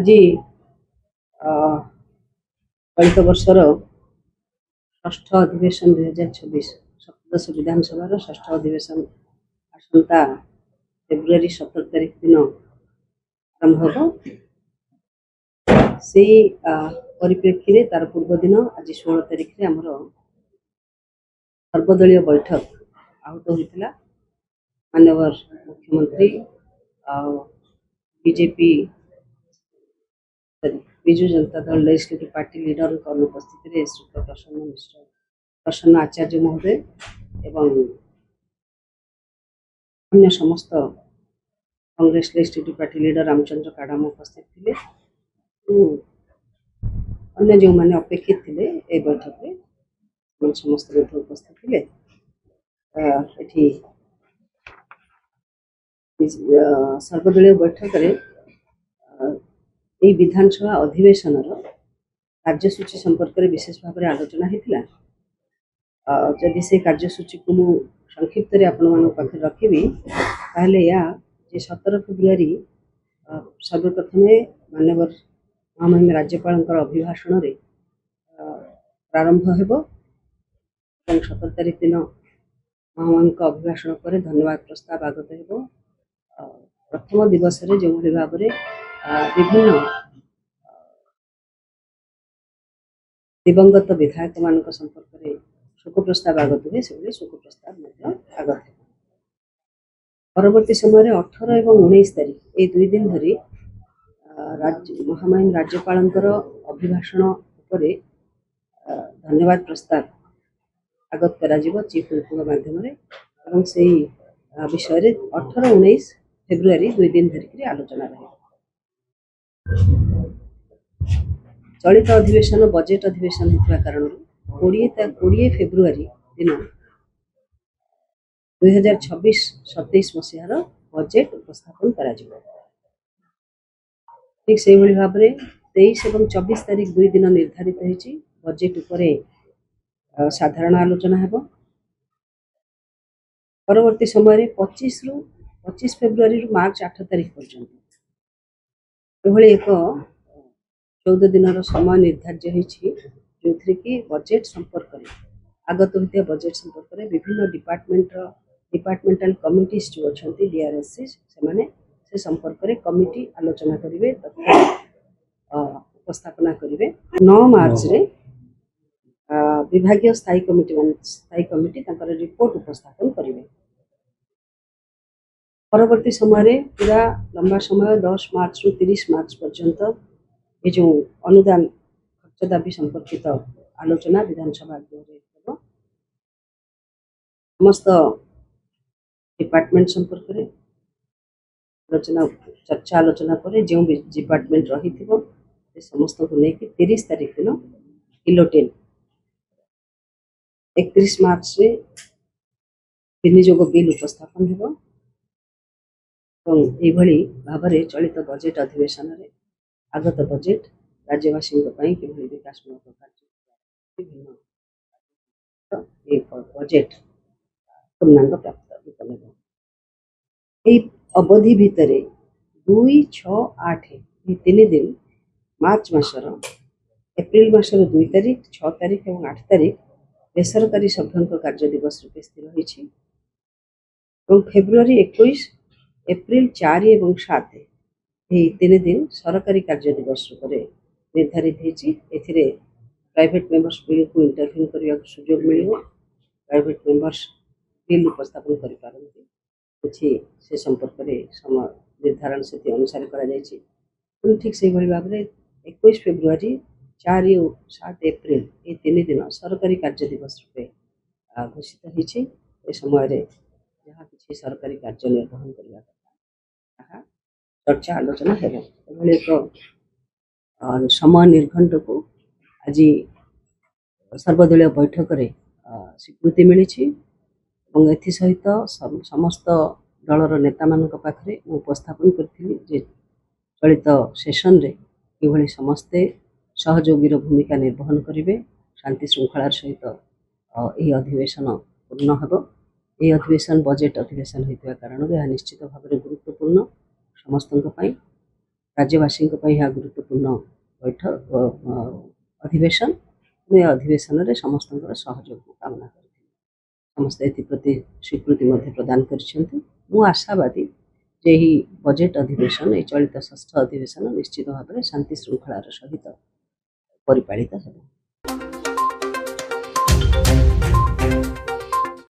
आज चलित वर्षर षष्ठ अधिवेशन 2026 सप्तदश विधानसभा षष्ठ अधिवेशन आसंता फेब्रुआरी 17 तारिख दिन आरंभ हो से परिप्रेक्षी में तार पूर्व दिन आज 16 तारिख में आमर सर्वदलीय बैठक आहूत होता माननीय मुख्यमंत्री BJP Biju Janata Dal legislative party leader अनुपस्थित में श्री प्रसन्न आचार्य महोदय एवं अन्य समस्त Congress legislative party leader Ramchandra Kadam उपस्थित थे। अन्य जो मैंने अपेक्षित थे ए बैठक में समस्त उपस्थित थे। सर्वदलीय बैठक ये विधानसभा अधिवेशन कार्यसूची संपर्क में विशेष भाव में आलोचना होता। जदि से कार्यसूची को मुझे संक्षिप्त आपण पाखे रखी ताहले या 17 फेब्रुआरी सर्वप्रथम माननीय महामहिम राज्यपाल अभिभाषण प्रारंभ हो 17 तारिख दिन महामहिम अभिभाषण पर धन्यवाद प्रस्ताव आगत हो। प्रथम दिवस जो भाव में विभिन्न दिवंगत विधायक मान संपर्क में शोक प्रस्ताव आगत हुए से शोक प्रस्ताव आगत है। परवर्ती समय 18 और 19 तारिख ये 2 दिन धरी महामहिम राज्यपाल अभिभाषण उपरे धन्यवाद प्रस्ताव आगत करा चीफ व्हिप माध्यम से विषय 18-19 फेब्रुआरी 2 दिन धरिक आलोचना रहे। चलित अधिवेशन बजेट अधिवेशन होता कारण 20 फेब्रुआरी दिन 2026-27 मसीहार बजेट उपस्थापन करा ठीक से भाव में 23 और 24 तारिख 2 दिन निर्धारित होती बजेट उपरे साधारण आलोचना है। परवर्ती समय 25 फेब्रुआरी मार्च 8 तारिख पर्यंत एक 14 दिन समय निर्धार्य होती जो थी कि बजेट संपर्क में आगत होता बजेट संपर्क में विभिन्न डिपार्टमेंटाल कमिटीज जो अच्छा डीआरएससी से संपर्क में कमिटी आलोचना करेंगे तथा उपस्थापना करेंगे। 9 मार्च रे विभागीय स्थायी कमिटी रिपोर्ट उपस्थापन करेंगे। परवर्ती समय पूरा लंबा समय 10 मार्च रु 30 मार्च पर्यंत ये जो अनुदान खर्च दाबी संपर्कित आलोचना विधानसभा समस्त डिपार्टमेंट संपर्क में आलोचना चर्चा आलोचना पर जो डिपार्टमेंट रही समस्त को लेकिन 30 तारिख दिन इलोटेन 31 मार्च रे विनियोग बिल उपस्थापन हो भाव में चलित बजेट अधिवेशन में आगत बजेट राज्यवासी कि विकासमूलक कार्य विभिन्न एक बजेट पूर्णांग प्राप्त यही अवधि भितर 2, 6, 8 ये 3 दिन मार्च मासर एप्रिल मासर 2 तारिख 6 तारिख और 8 तारिख बेसरकारी सभ्यों कार्य दिवस रूपे स्थिर होती फेब्रुआरी 21 एप्रिल 4 और 7 ये 3 दिन सरकारी कार्य दिवस रूप में निर्धारित होती। प्राइवेट मेंबर्स बिल को इंटरव्यू करने का सुजोग मिल प्राइवेट मेंबर्स बिल उपस्थापन करें से संपर्क में समय निर्धारण से अनुसार कर ठीक से भाव में 21 फेब्रुआरी 4 और 7 एप्रिल ये 3 दिन सरकारी कार्य दिवस रूपे घोषित होती। समय जहाँ किसी सरकारी कार्य निर्वहन करने चर्चा आलोचना है एक समय निर्घंट को आज सर्वदलीय बैठक में स्वीकृति मिली सहित समस्त दलर नेता मान पाखे उपस्थापन करी चलित सेशन रे कि समस्ते सहयोगी भूमिका निर्वहन करेंगे शांति श्रृंखलार सहित यह अधिवेशन पूर्ण हो। यह अधिवेशन बजेट अधिवेशन होता कारण यह निश्चित भाव में गुरुत्वपूर्ण समस्त राज्यवासी गुरुत्वपूर्ण बैठक अधिवेशन ए अधिवेशन में समस्त सहयोग कामना कर समस्त एप्रति स्वीकृति प्रदान कर आशावादी जे ही बजेट अधिवेशन ये चलित षष्ठ अधिवेशन निश्चित भाव में शांति श्रृंखलार सहित परिपालित हो।